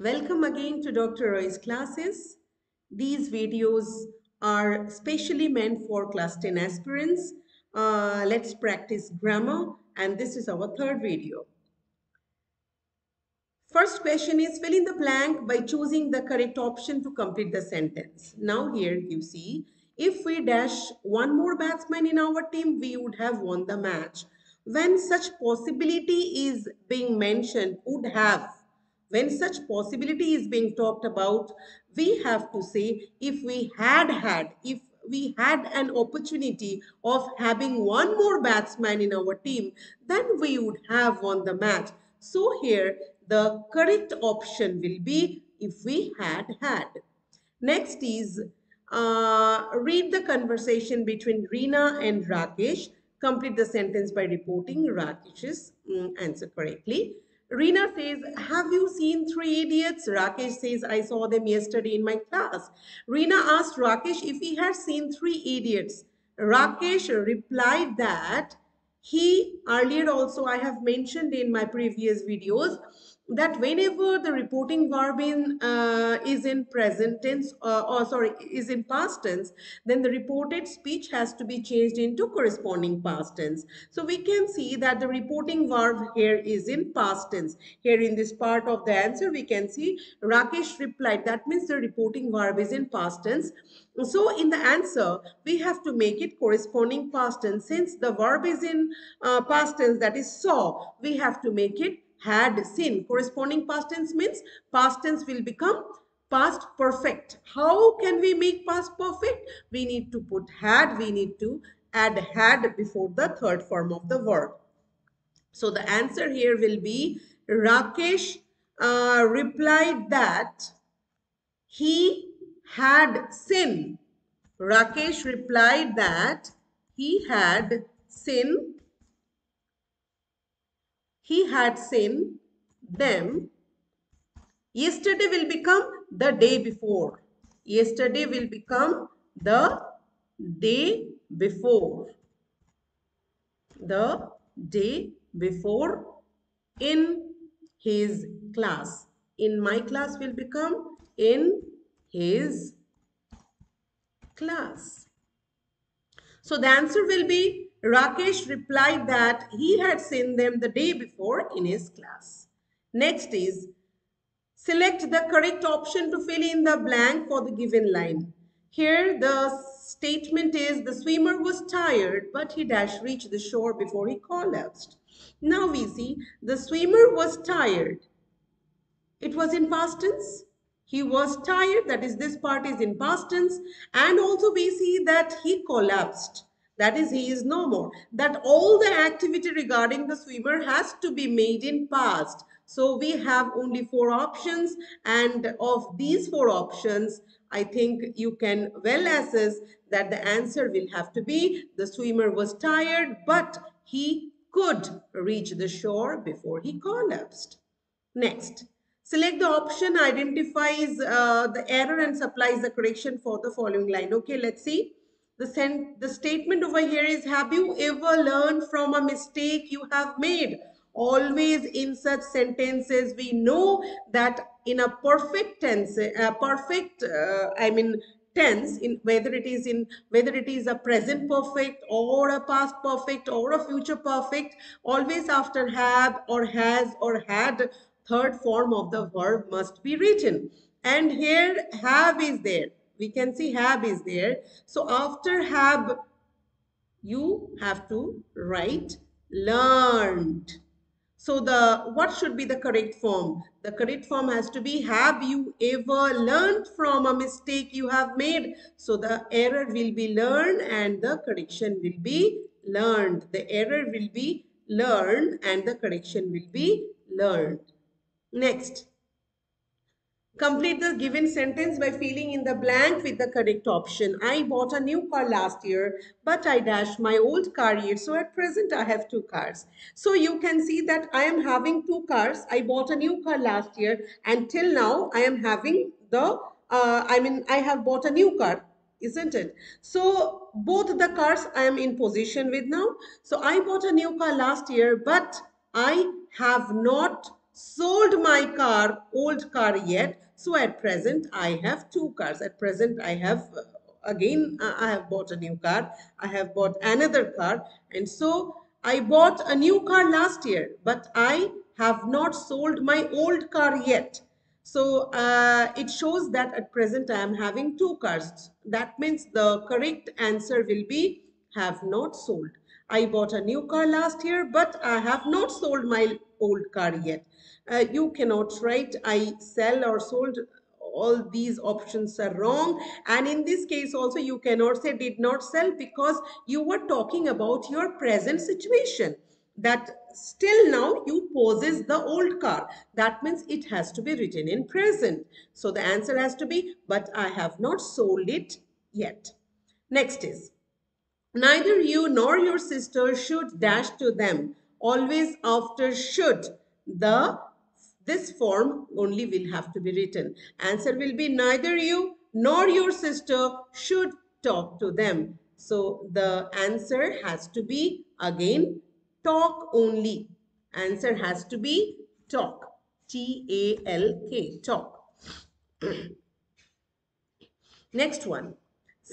Welcome again to Dr. Roy's classes. These videos are specially meant for class 10 aspirants. Let's practice grammar, and this is our third video. First question is fill in the blank by choosing the correct option to complete the sentence. Now here you see, if we dash one more batsman in our team, we would have won the match. When such possibility is being mentioned, would have. When such possibility is being talked about, we have to say if we had an opportunity of having one more batsman in our team, then we would have won the match. So here the correct option will be if we had. Next is read the conversation between Reena and Rakesh. Complete the sentence by reporting Rakesh's answer correctly. Reena says, have you seen Three Idiots? Rakesh says, I saw them yesterday in my class. Reena asked Rakesh if he had seen Three Idiots. Rakesh replied that earlier also I have mentioned in my previous videos that whenever the reporting verb is in present tense or sorry is in past tense, then the reported speech has to be changed into corresponding past tense. So we can see that the reporting verb here is in past tense. Here in this part of the answer we can see Rakesh replied. That means the reporting verb is in past tense. So in the answer, we have to make it corresponding past tense. Since the verb is in past tense, that is saw, we have to make it had seen. Corresponding past tense means past tense will become past perfect. How can we make past perfect? We need to put had, we need to add had before the third form of the verb. So the answer here will be Rakesh replied that he had seen. Rakesh replied that he had seen them. Yesterday will become the day before. Yesterday will become the day before. The day before in his class. In my class will become in his class. So the answer will be Rakesh replied that he had seen them the day before in his class. Next is select the correct option to fill in the blank for the given line. Here the statement is the swimmer was tired but he dash reached the shore before he collapsed. Now we see the swimmer was tired. It was in past tense. He was tired, that is this part is in past tense, and also we see that he collapsed, that is he is no more. That all the activity regarding the swimmer has to be made in past. So we have only four options, and of these four options I think you can well assess that the answer will have to be the swimmer was tired but he could reach the shore before he collapsed. Next, select the option identifies the error and supplies the correction for the following line. Okay, let's see. The statement over here is, have you ever learned from a mistake you have made? Always in such sentences, we know that in a perfect tense, tense, in whether it is a present perfect or a past perfect or a future perfect, always after have or has or had, third form of the verb must be written. And here have is there. We can see have is there. So after have, you have to write learned. So what should be the correct form? The correct form has to be, have you ever learned from a mistake you have made? So the error will be learned and the correction will be learned. The error will be learned and the correction will be learned. Next, complete the given sentence by filling in the blank with the correct option. I bought a new car last year, but I dashed my old car here. So at present, I have two cars. So you can see that I am having two cars. I bought a new car last year, and till now, I am having I have bought a new car, isn't it? So both the cars I am in possession with now. So I bought a new car last year, but I have not sold my old car yet. So at present, I have two cars. At present, I have I have bought a new car. I have bought another car. And so I bought a new car last year, but I have not sold my old car yet. So it shows that at present I am having two cars. That means the correct answer will be have not sold. I bought a new car last year, but I have not sold my old car yet. You cannot write I sell or sold. All these options are wrong. And in this case also you cannot say did not sell, because you were talking about your present situation, that still now you possess the old car. That means it has to be written in present. So the answer has to be, but I have not sold it yet. Next is, neither you nor your sister should dash to them. Always after should, the this form only will have to be written. Answer will be neither you nor your sister should talk to them. So the answer has to be again talk only. Answer has to be talk. T-A-L-K, talk. Next one.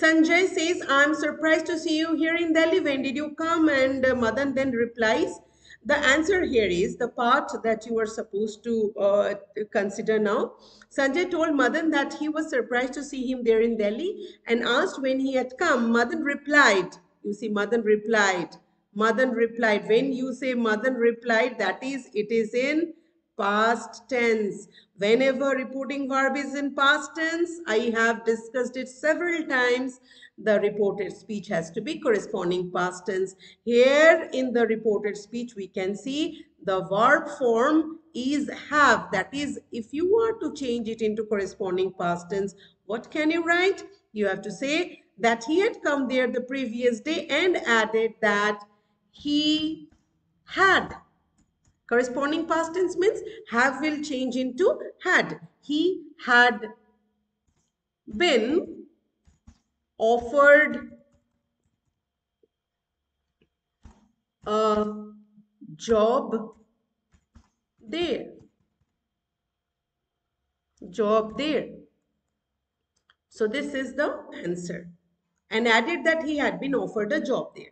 Sanjay says, I'm surprised to see you here in Delhi. When did you come? And Madan then replies, the answer here is the part that you are supposed to consider now. Sanjay told Madan that he was surprised to see him there in Delhi and asked when he had come. Madan replied, you see, Madan replied. Madan replied. When you say Madan replied, that is, it is in past tense. Whenever reporting verb is in past tense, I have discussed it several times, the reported speech has to be corresponding past tense. Here in the reported speech, we can see the verb form is have. That is, if you are to change it into corresponding past tense, what can you write? You have to say that he had come there the previous day and added that he had. Corresponding past tense means have will change into had. He had been offered a job there. Job there. So this is the answer. And added that he had been offered a job there.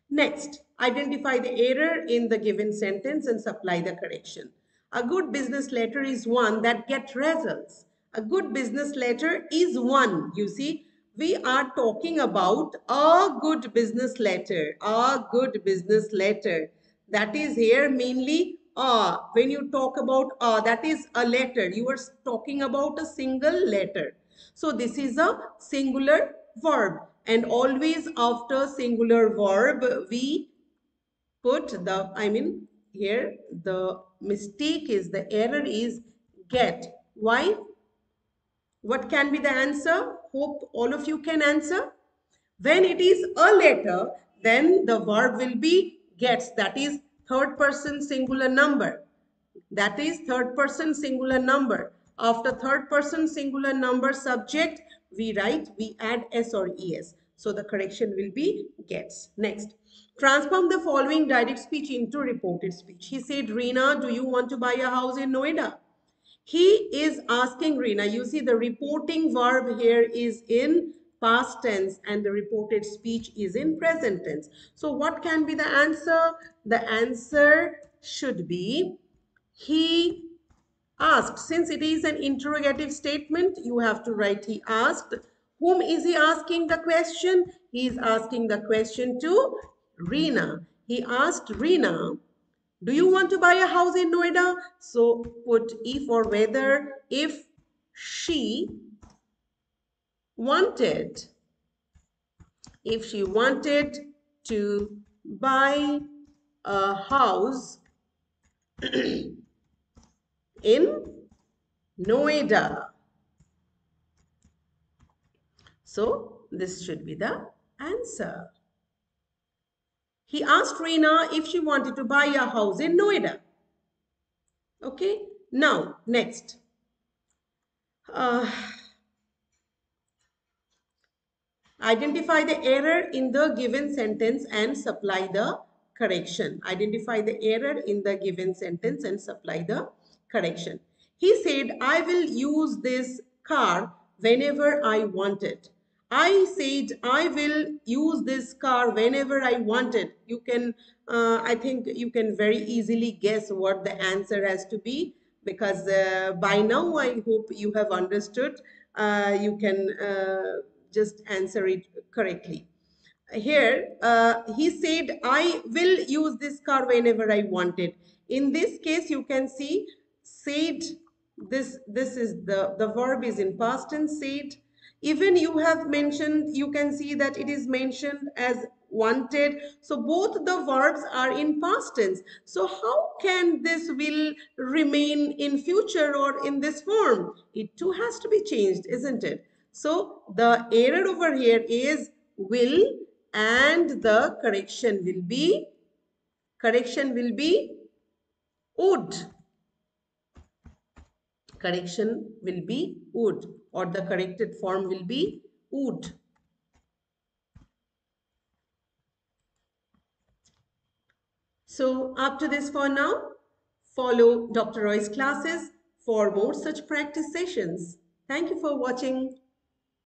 Next, identify the error in the given sentence and supply the correction. A good business letter is one that gets results. A good business letter is one. You see, we are talking about a good business letter. A good business letter. That is here mainly when you talk about that is a letter. You are talking about a single letter. So this is a singular verb, and always after singular verb we put the, I mean here the mistake is, the error is get. Why? What can be the answer? Hope all of you can answer. When it is a letter, then the verb will be gets, that is third person singular number. That is third person singular number. After third person singular number subject, we write, we add s or es. So the correction will be gets. Next, transform the following direct speech into reported speech. He said, Reena, do you want to buy a house in Noida? He is asking Reena. You see the reporting verb here is in past tense and the reported speech is in present tense. So what can be the answer? The answer should be he asked. Since it is an interrogative statement, you have to write he asked. Whom is he asking the question? He is asking the question to Reena. He asked Reena, do you want to buy a house in Noida? So put E for whether. If she wanted, if she wanted to buy a house in Noida. So this should be the answer. He asked Reena if she wanted to buy a house in Noida. Okay, now next. Identify the error in the given sentence and supply the correction. Identify the error in the given sentence and supply the correction. He said, I will use this car whenever I want it. I said, I will use this car whenever I want it. You can, I think you can very easily guess what the answer has to be, because by now I hope you have understood. You can just answer it correctly. Here he said, I will use this car whenever I want it. In this case you can see said, this is the verb is in past tense, said. Even you have mentioned, you can see that it is mentioned as wanted, so both the verbs are in past tense. So how can this will remain in future or in this form? It too has to be changed, isn't it? So the error over here is will, and the correction will be would. Correction will be would, or the corrected form will be would. So up to this for now. Follow Dr. Roy's classes for more such practice sessions. Thank you for watching.